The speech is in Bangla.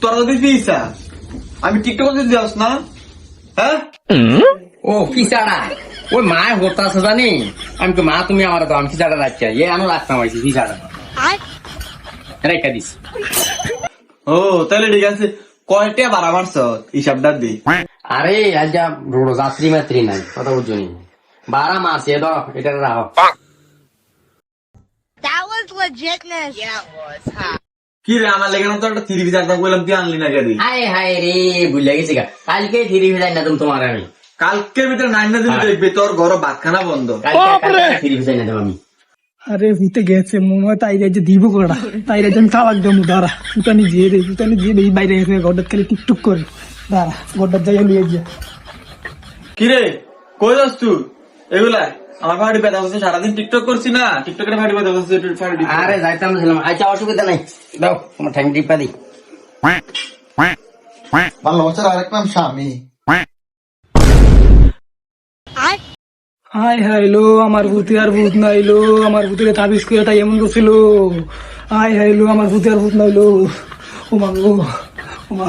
তোরা যদি পিসা আমি টিকটক করতে যাস না হ্যাঁ ও পিসাড়া ওই মা হতাছে জানি আমি তো মা তুমি আমার তো আমি পিসাড়া রাখছি এ আমি রাখতাম হয়েছি পিসাড়া রেখা দিস ও তাহলে ঠিক আছে কয়টা বাড়া মারছ হিসাবটা দি আরে আজ যা রোড যাত্রী মাত্রী নাই কথা বুঝছো নি 12 মাস এ ধরো এটা রাখো That was legitness. Yeah, it was. Huh? কি রে আমার লেগে তো একটা 30,000 টাকা বললাম তুই আনলি না গাড়ি হায় হায় রে ভুলে গেছি গা কালকে ফিরে যাই না তুমি তোমার আমি কালকের ভিতরে নাইন না দিলে দেখবি তোর ঘর ভাতখানা বন্ধ কালকে ফিরে যাই না আমি আরে ভূতে গেছে মনে হয় তাই রাজ্যে দিব করা তাই রাজ্যে আমি তালাক দেবো দাঁড়া উতানি দিয়ে এই বাইরে গেছে গড্ডার খালি টিকটুক করে দাঁড়া গড্ডার যাই লিয়ে যা কি রে কই যাস তুই এগুলা আমার ভাড়ি ব্যথা হচ্ছে সারাদিন টিকটক করছি না টিকটকের ভাড়ি ব্যথা হচ্ছে আরে যাইতাম ছিলাম আচ্ছা অসুবিধা নাই দাও তোমার ঠ্যাং টিপা দিই ভালো হচ্ছে আরেক নাম স্বামী হাই হাইলো আমার ভূতে আর ভূত নাইলো আমার ভূতের তাবিজ করে তাই এমন করছিল হাই হাইলো আমার ভূতে আর ভূত নাইলো ও মা গো ও মা